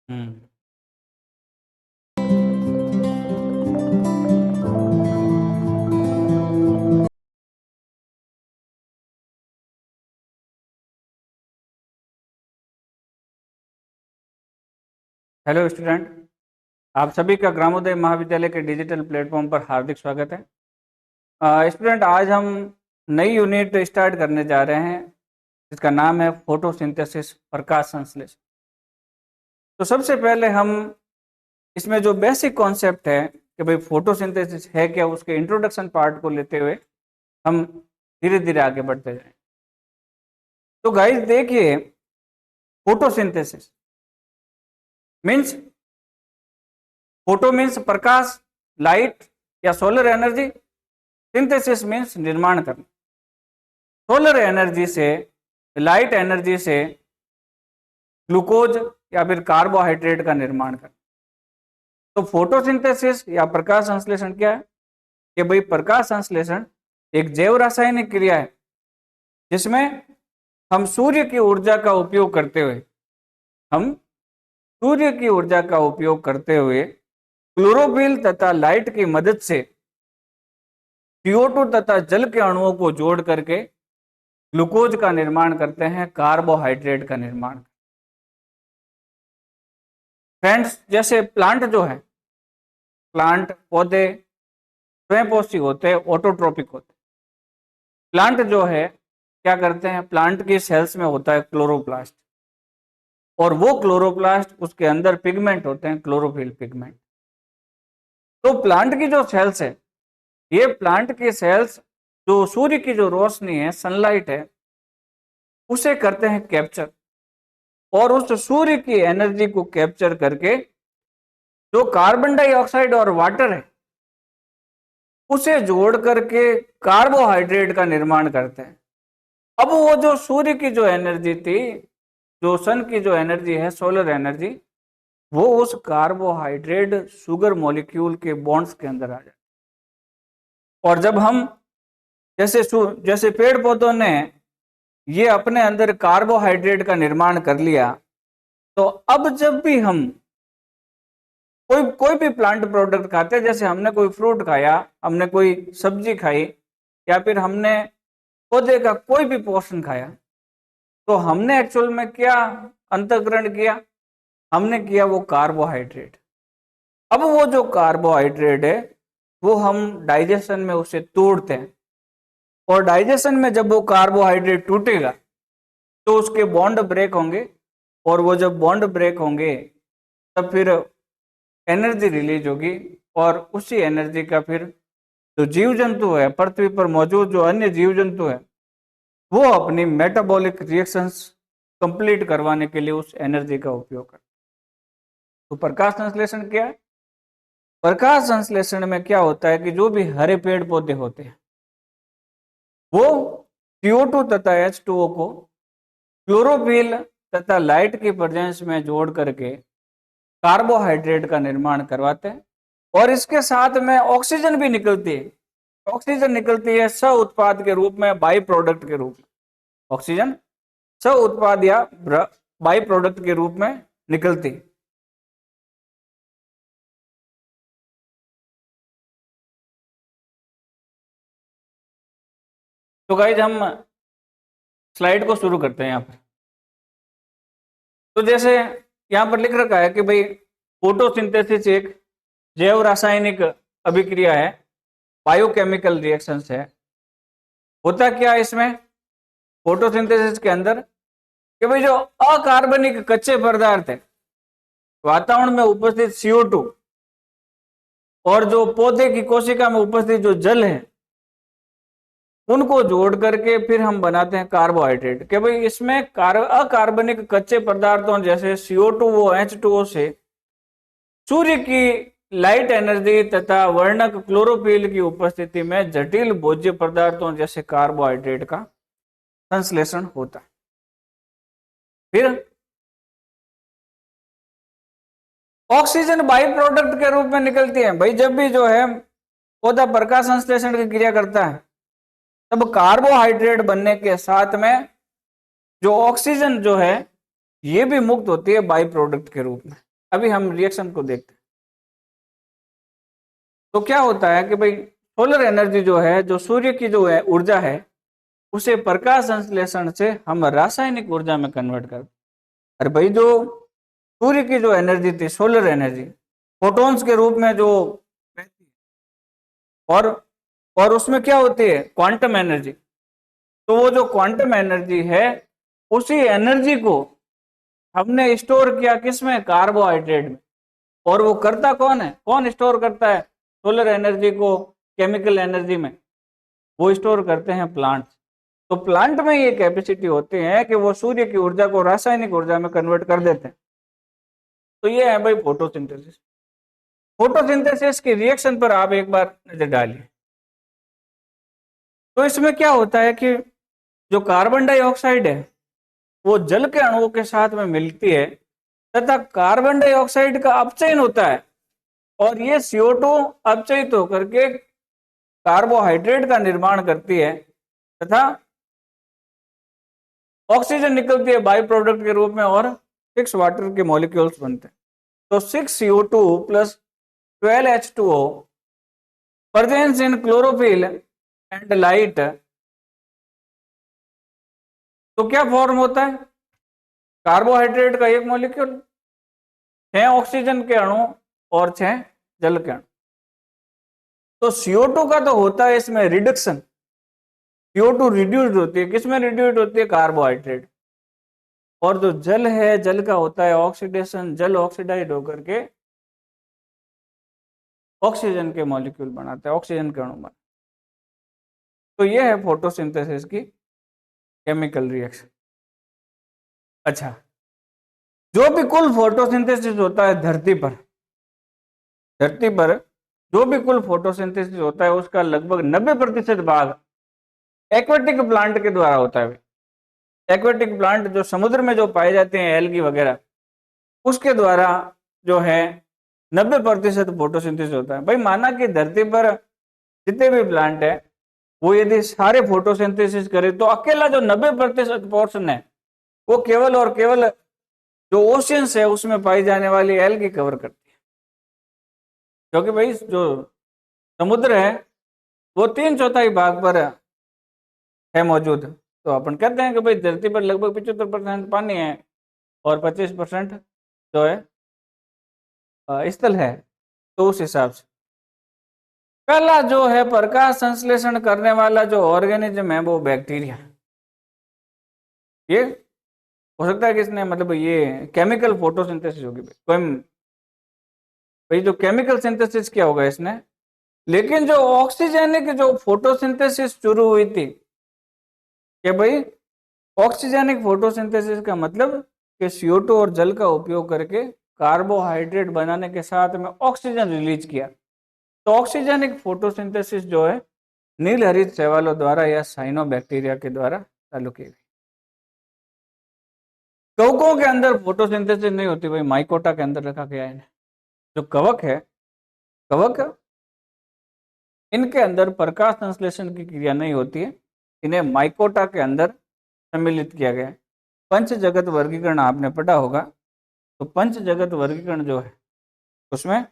हम्म। Hello student, आप सभी का ग्रामोदय महाविद्यालय के डिजिटल प्लेटफॉर्म पर हार्दिक स्वागत है। स्टूडेंट, आज हम नई यूनिट स्टार्ट करने जा रहे हैं जिसका नाम है फोटोसिंथेसिस, प्रकाश संश्लेषण। तो सबसे पहले हम इसमें जो बेसिक कॉन्सेप्ट है कि भाई फोटोसिंथेसिस है क्या, उसके इंट्रोडक्शन पार्ट को लेते हुए हम धीरे धीरे आगे बढ़ते जाएं। तो गाइस देखिए, फोटोसिंथेसिस मीन्स, फोटो मीन्स प्रकाश, लाइट या सोलर एनर्जी। सिंथेसिस मीन्स निर्माण करना। सोलर एनर्जी से, लाइट एनर्जी से ग्लूकोज या फिर कार्बोहाइड्रेट का निर्माण करना। तो फोटोसिंथेसिस या प्रकाश संश्लेषण क्या है? कि भाई प्रकाश संश्लेषण एक जैव रासायनिक क्रिया है जिसमें हम सूर्य की ऊर्जा का उपयोग करते हुए क्लोरोफिल तथा लाइट की मदद से CO2 तथा जल के अणुओं को जोड़ करके ग्लूकोज का निर्माण करते हैं, कार्बोहाइड्रेट का निर्माण। फ्रेंड्स, जैसे प्लांट जो है, प्लांट पौधे स्वयंपोषी होते हैं, ऑटोट्रोपिक होते हैं। प्लांट जो है क्या करते हैं, प्लांट की सेल्स में होता है क्लोरोप्लास्ट, और वो क्लोरोप्लास्ट, उसके अंदर पिगमेंट होते हैं, क्लोरोफिल पिगमेंट। तो प्लांट की जो सेल्स है, ये प्लांट की सेल्स जो सूर्य की जो रोशनी है, सनलाइट है, उसे करते हैं कैप्चर, और उस सूर्य की एनर्जी को कैप्चर करके जो कार्बन डाइऑक्साइड और वाटर है उसे जोड़ करके कार्बोहाइड्रेट का निर्माण करते हैं। अब वो जो सूर्य की जो एनर्जी थी, जो सन की जो एनर्जी है, सोलर एनर्जी, वो उस कार्बोहाइड्रेट शुगर मॉलिक्यूल के बॉन्ड्स के अंदर आ जाए। और जब हम जैसे जैसे पेड़ पौधों ने ये अपने अंदर कार्बोहाइड्रेट का निर्माण कर लिया, तो अब जब भी हम कोई भी प्लांट प्रोडक्ट खाते हैं, जैसे हमने कोई फ्रूट खाया, हमने कोई सब्जी खाई, या फिर हमने पौधे का कोई भी पोर्शन खाया, तो हमने एक्चुअल में क्या अंतःग्रहण किया? हमने किया वो कार्बोहाइड्रेट। अब वो जो कार्बोहाइड्रेट है वो हम डाइजेशन में उसे तोड़ते हैं, और डाइजेशन में जब वो कार्बोहाइड्रेट टूटेगा तो उसके बॉन्ड ब्रेक होंगे, और वो जब बॉन्ड ब्रेक होंगे तब फिर एनर्जी रिलीज होगी, और उसी एनर्जी का फिर जो जीव जंतु है, पृथ्वी पर मौजूद जो अन्य जीव जंतु है, वो अपनी मेटाबॉलिक रिएक्शंस कंप्लीट करवाने के लिए उस एनर्जी का उपयोग करते हैं। तो प्रकाश संश्लेषण क्या है? प्रकाश संश्लेषण में क्या होता है कि जो भी हरे पेड़ पौधे होते हैं वो CO2 तथा H2O को क्लोरोफिल तथा लाइट की प्रेजेंस में जोड़ करके कार्बोहाइड्रेट का निर्माण करवाते हैं, और इसके साथ में ऑक्सीजन भी निकलती है। ऑक्सीजन निकलती है सह उत्पाद के रूप में, बाई प्रोडक्ट के रूप में। ऑक्सीजन सह उत्पाद या बाई प्रोडक्ट के रूप में निकलती है। तो गाइज हम स्लाइड को शुरू करते हैं यहाँ पर। तो जैसे यहाँ पर लिख रखा है कि भाई फोटोसिंथेसिस एक जैव रासायनिक अभिक्रिया है, बायोकेमिकल रिएक्शंस है। होता क्या है इसमें फोटोसिंथेसिस के अंदर कि भाई जो अकार्बनिक कच्चे पदार्थ है, वातावरण में उपस्थित CO2 और जो पौधे की कोशिका में उपस्थित जो जल है, उनको जोड़ करके फिर हम बनाते हैं कार्बोहाइड्रेट। कि भाई इसमें अकार्बनिक कच्चे पदार्थों जैसे CO2 वो H2O से सूर्य की लाइट एनर्जी तथा वर्णक क्लोरोफिल की उपस्थिति में जटिल भोज्य पदार्थों जैसे कार्बोहाइड्रेट का संश्लेषण होता है। फिर ऑक्सीजन बाई प्रोडक्ट के रूप में निकलती है। भाई जब भी जो है पौधा प्रकाश संश्लेषण की क्रिया करता है, तब कार्बोहाइड्रेट बनने के साथ में जो ऑक्सीजन जो है ये भी मुक्त होती है बाई प्रोडक्ट के रूप में। अभी हम रिएक्शन को देखते हैं। तो क्या होता है कि भाई सोलर एनर्जी जो है, जो सूर्य की जो है ऊर्जा है, उसे प्रकाश संश्लेषण से हम रासायनिक ऊर्जा में कन्वर्ट करते हैं। अरे भाई जो सूर्य की जो एनर्जी थी, सोलर एनर्जी, फोटॉन्स के रूप में जो रहती है, और उसमें क्या होती है, क्वांटम एनर्जी। तो वो जो क्वांटम एनर्जी है, उसी एनर्जी को हमने स्टोर किया किसमें, कार्बोहाइड्रेट में। और वो करता कौन है, कौन स्टोर करता है सोलर एनर्जी को केमिकल एनर्जी में, वो स्टोर करते हैं प्लांट। तो प्लांट में ये कैपेसिटी होती है कि वो सूर्य की ऊर्जा को रासायनिक ऊर्जा में कन्वर्ट कर देते हैं। तो ये है भाई फोटोसिंथेसिस। फोटोसिंथेसिस की रिएक्शन पर आप एक बार नजर डालिए। तो इसमें क्या होता है कि जो कार्बन डाइऑक्साइड है वो जल के अणुओं के साथ में मिलती है, तथा कार्बन डाइऑक्साइड का अपचयन होता है, और ये CO2 अपचयित होकर के कार्बोहाइड्रेट का निर्माण करती है, तथा ऑक्सीजन निकलती है बाई प्रोडक्ट के रूप में, और 6 वाटर के मॉलिक्यूल्स बनते हैं। तो 6CO2 plus 12H2O presence in chlorophyll and light. तो क्या फॉर्म होता है, कार्बोहाइड्रेट का एक मॉलिक्यूल, 6 ऑक्सीजन के अणु और 6 जल के अणु। तो CO2 का तो होता है इसमें रिडक्शन, CO2 रिड्यूस्ड होती है, किसमें रिड्यूस्ड होती है, कार्बोहाइड्रेट। और जो जल है, जल का होता है ऑक्सीडेशन, जल ऑक्सीडाइज होकर के ऑक्सीजन के मॉलिक्यूल बनाते हैं, ऑक्सीजन के अणु बनाते। तो ये है फोटोसिंथेसिस की केमिकल रिएक्शन। अच्छा, जो भी कुल फोटोसिंथेसिस होता है धरती पर जो भी कुल फोटोसिंथेसिस होता है, उसका लगभग 90% भाग एक्वेटिक प्लांट के द्वारा होता है। एक्वेटिक प्लांट जो समुद्र में जो पाए जाते हैं, एल्गी वगैरह, उसके द्वारा जो है 90% फोटोसिंथेसिस होता है। भाई माना कि धरती पर जितने भी प्लांट है वो यदि सारे फोटोसिंथेसिस करे, तो अकेला जो 90% पोर्शन है वो केवल और केवल जो ओशियंस है उसमें पाई जाने वाली एल्गी कवर करती है। क्योंकि भाई जो समुद्र है वो 3/4 भाग पर है मौजूद। तो अपन कहते हैं कि भाई धरती पर लगभग 75% पानी है और 25% जो है स्थल है। तो उस हिसाब से पहला जो है प्रकाश संश्लेषण करने वाला जो ऑर्गेनिज्म है वो बैक्टीरिया। ये हो सकता है कि इसने मतलब ये केमिकल फोटोसिंथेसिस होगी भाई जो केमिकल सिंथेसिस क्या होगा इसने। लेकिन जो ऑक्सीजनिक जो फोटोसिंथेसिस शुरू हुई थी कि भाई ऑक्सीजनिक फोटोसिंथेसिस का मतलब कि CO2 और जल का उपयोग करके कार्बोहाइड्रेट बनाने के साथ में ऑक्सीजन रिलीज किया। तो ऑक्सीजनिक फोटोसिंथेसिस जो है नील हरित शैवालों द्वारा या साइनोबैक्टीरिया के द्वारा चालू की गई। कवकों के अंदर फोटोसिंथेसिस नहीं होती भाई, माइकोटा के अंदर रखा गया है। जो कवक है, कवक इनके अंदर प्रकाश संश्लेषण की क्रिया नहीं होती है, इन्हें माइकोटा के अंदर सम्मिलित किया गया है। पंच जगत वर्गीकरण आपने पढ़ा होगा। तो पंच जगत वर्गीकरण जो है उसमें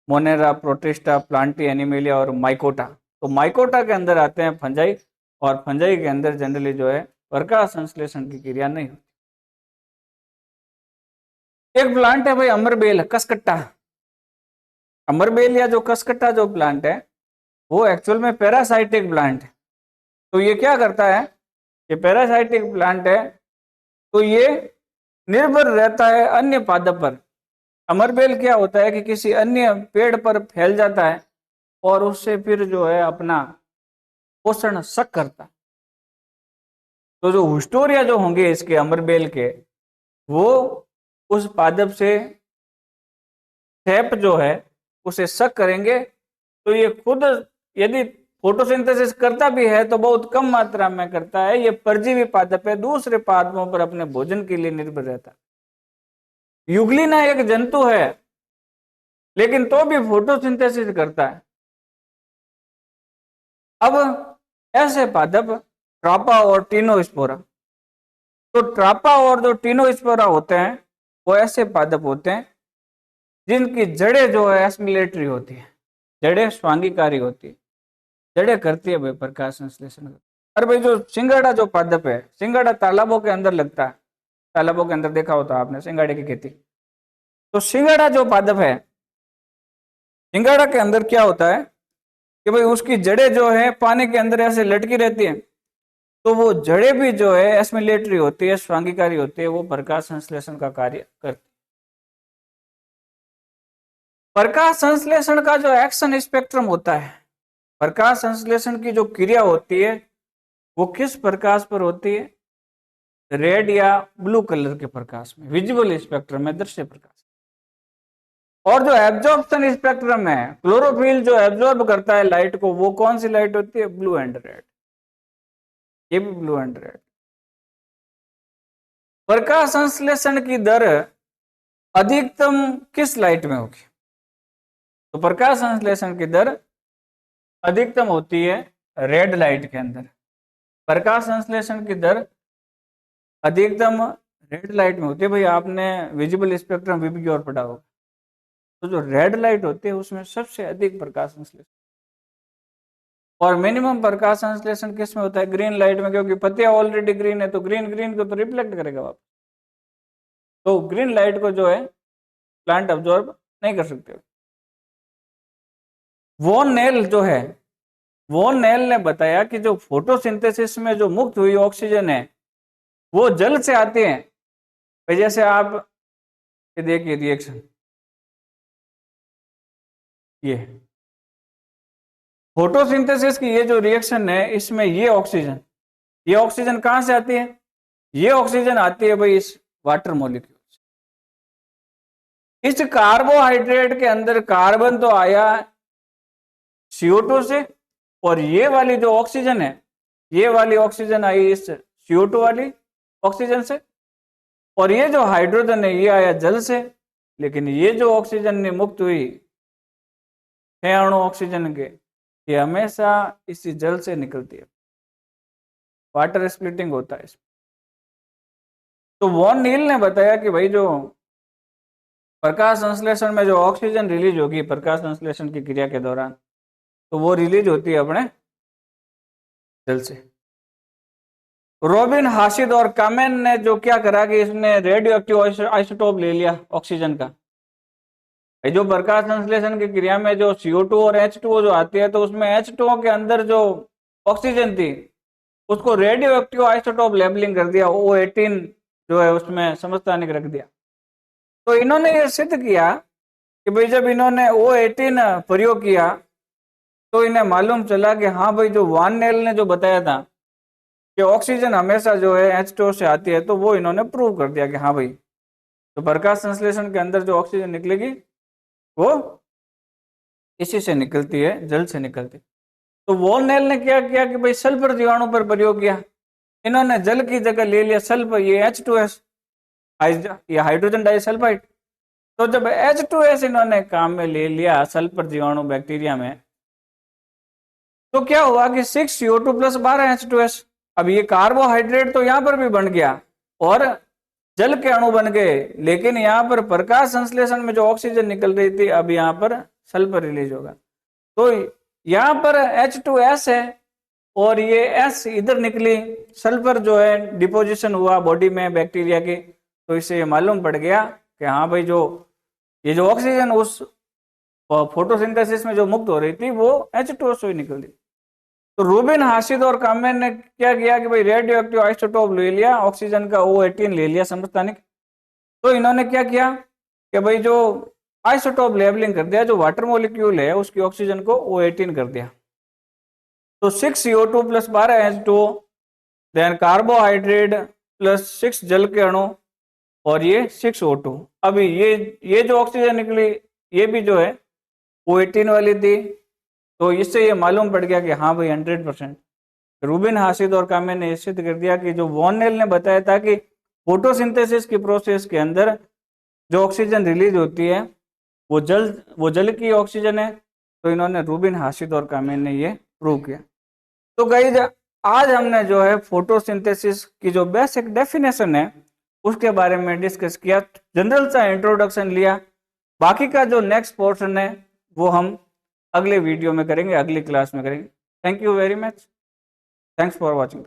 मोनेरा, प्रोटिस्टा, प्लांटी, एनिमेलिया और माइकोटा। तो माइकोटा के अंदर आते हैं फंजाई, और फंजाई के अंदर जनरली जो है प्रकाश संश्लेषण की क्रिया नहीं होती। एक प्लांट है भाई अमरबेल, कसकट्टा। अमरबेल या जो कसकट्टा जो प्लांट है वो एक्चुअल में पैरासाइटिक प्लांट है। तो ये क्या करता है, ये पैरासाइटिक प्लांट है, तो ये निर्भर रहता है अन्य पादप पर। अमरबेल क्या होता है कि किसी अन्य पेड़ पर फैल जाता है और उससे फिर जो है अपना पोषण सक करता है। तो जो हुस्टोरिया जो होंगे इसके अमरबेल के, वो उस पादप से सेप जो है उसे सक करेंगे। तो ये खुद यदि फोटोसिंथेसिस करता भी है तो बहुत कम मात्रा में करता है। ये परजीवी पादप है, दूसरे पादपों पर अपने भोजन के लिए निर्भर रहता है। युग्लिना एक जंतु है लेकिन तो भी फोटोसिंथेसिस करता है। अब ऐसे पादप ट्रापा और टीनोस्पोरा। तो ट्रापा और जो टीनोस्पोरा होते हैं वो ऐसे पादप होते हैं जिनकी जड़ें जो है एस्मिलेटरी होती है, जड़ें स्वांगीकारी होती है, जड़ें करती है भाई प्रकाश संश्लेषण। और भाई जो सिंगाड़ा जो पादप है, सिंगाड़ा तालाबों के अंदर लगता है, तालाबों के अंदर देखा होता आपने सिंगाड़े की खेती। तो सिंगाड़ा जो पादप है, सिंगाड़ा के अंदर क्या होता है कि भाई उसकी जड़ें जो है पानी के अंदर ऐसे लटकी रहती है, तो वो जड़ें भी जो है एस्मिलेटरी होती है, स्वांगीकारी होती है, वो प्रकाश संश्लेषण का कार्य करती है। प्रकाश संश्लेषण का जो एक्शन स्पेक्ट्रम होता है, प्रकाश संश्लेषण की जो क्रिया होती है वो किस प्रकाश पर होती है? रेड या ब्लू कलर के प्रकाश में, विजिबल स्पेक्ट्रम में, दृश्य प्रकाश। और जो एब्जॉर्प्शन स्पेक्ट्रम है, क्लोरोफिल जो एब्जॉर्ब करता है लाइट को, वो कौन सी लाइट होती है? Blue and red. ये भी ब्लू एंड रेड। प्रकाश संश्लेषण की दर अधिकतम किस लाइट में होगी? तो प्रकाश संश्लेषण की दर अधिकतम होती है रेड लाइट के अंदर। प्रकाश संश्लेषण की दर अधिकतम रेड लाइट में होती है। भाई आपने विजिबल स्पेक्ट्रम वीबी की ओर पढ़ा होगा, तो जो रेड लाइट होती है उसमें सबसे अधिक प्रकाश संश्लेषण, और मिनिमम प्रकाश संश्लेषण किस में होता है? ग्रीन लाइट में, क्योंकि पत्तियां ऑलरेडी ग्रीन है, तो ग्रीन ग्रीन को तो रिफ्लेक्ट करेगा वापस, तो ग्रीन लाइट को जो है प्लांट अब्जॉर्ब नहीं कर सकते। वॉन नेल जो है, वॉन नेल ने बताया कि जो फोटोसिंथेसिस में जो मुक्त हुई ऑक्सीजन है वो जल से आती है। भाई जैसे आप ये देखिए रिएक्शन, ये फोटोसिंथेसिस की ये जो रिएक्शन है, इसमें ये ऑक्सीजन कहां से आती है? ये ऑक्सीजन आती है भाई इस वाटर मॉलिक्यूल से। इस कार्बोहाइड्रेट के अंदर कार्बन तो आया CO2 से, और ये वाली जो ऑक्सीजन है, ये वाली ऑक्सीजन आई इस CO2 वाली ऑक्सीजन से, और ये जो हाइड्रोजन है ये आया जल से। लेकिन ये जो ऑक्सीजन ने मुक्त हुई 6 अणु ऑक्सीजन के, ये हमेशा इसी जल से निकलती है, वाटर स्प्लिटिंग होता है इसमें। तो वॉन नील ने बताया कि भाई जो प्रकाश संश्लेषण में जो ऑक्सीजन रिलीज होगी प्रकाश संश्लेषण की क्रिया के दौरान, तो वो रिलीज होती है अपने जल से। रॉबिन हासिद और कामेन ने जो क्या करा कि इसने रेडियो एक्टिव आइसोटोप ले लिया ऑक्सीजन का। जो प्रकाश संश्लेषण की क्रिया में जो CO2 और H2O जो आती है, तो उसमें H2O के अंदर जो ऑक्सीजन थी उसको रेडियो एक्टिव आइसोटोप लेबलिंग कर दिया, O18 जो है उसमें समस्थानिक रख दिया। तो इन्होंने ये सिद्ध किया कि भाई जब इन्होंने O18 प्रयोग किया तो इन्हें मालूम चला कि हाँ भाई जो वॉन नेल ने जो बताया था कि ऑक्सीजन हमेशा जो है H2O से आती है, तो वो इन्होंने प्रूव कर दिया कि हाँ भाई तो प्रकाश संश्लेषण के अंदर जो ऑक्सीजन निकलेगी वो इसी से निकलती है, जल से निकलती। तो वॉन नेल ने क्या किया कि भाई सल्फर जीवाणु पर प्रयोग किया। इन्होंने जल की जगह ले लिया सल्फर, ये H2S, ये हाइड्रोजन डाइसल्फाइड। तो जब H2S इन्होंने काम में ले लिया सल्फर जीवाणु बैक्टीरिया में, तो क्या हुआ कि 6CO2 + 12 H2S। अब ये कार्बोहाइड्रेट तो यहाँ पर भी बन गया और जल के अणु बन गए, लेकिन यहाँ पर प्रकाश संश्लेषण में जो ऑक्सीजन निकल रही थी, अब यहाँ पर सल्फर रिलीज होगा। तो यहाँ पर H2S है और ये S इधर निकली, सल्फर जो है डिपोजिशन हुआ बॉडी में बैक्टीरिया की, तो इससे ये मालूम पड़ गया कि हाँ भाई जो ये जो ऑक्सीजन उस फोटोसिंथेसिस में जो मुक्त हो रही थी वो H2O से ही निकल रही। तो रूबिन हासिद और कामेन ने क्या किया कि भाई रेडियो एक्टिव आइसोटोप ले लिया ऑक्सीजन का, O18 ले लिया समस्थानिक। तो इन्होंने क्या किया कि भाई जो आइसोटोप लेबलिंग कर दिया, जो वाटर मॉलिक्यूल है उसकी ऑक्सीजन को O18 कर दिया। तो 6CO2 + 12 H2O, then carbohydrate plus 6 जल के अणु, और ये 6O2। अभी ये जो ऑक्सीजन निकली ये भी जो है O18 वाली थी। तो इससे ये मालूम पड़ गया कि हाँ भाई 100%। रूबिन हासिद और कामेन ने सिद्ध कर दिया कि जो वॉन नेल ने बताया था कि फोटोसिंथेसिस की प्रोसेस के अंदर जो ऑक्सीजन रिलीज होती है वो जल की ऑक्सीजन है। तो इन्होंने रूबिन हासिद और कामेन ने ये प्रूव किया। तो गाइस आज हमने जो है फोटोसिंथेसिस की जो बेसिक डेफिनेशन है उसके बारे में डिस्कस किया, जनरल सा इंट्रोडक्शन लिया, बाकी का जो नेक्स्ट पोर्शन है वो हम अगले वीडियो में करेंगे, अगली क्लास में करेंगे। Thank you very much, thanks for watching.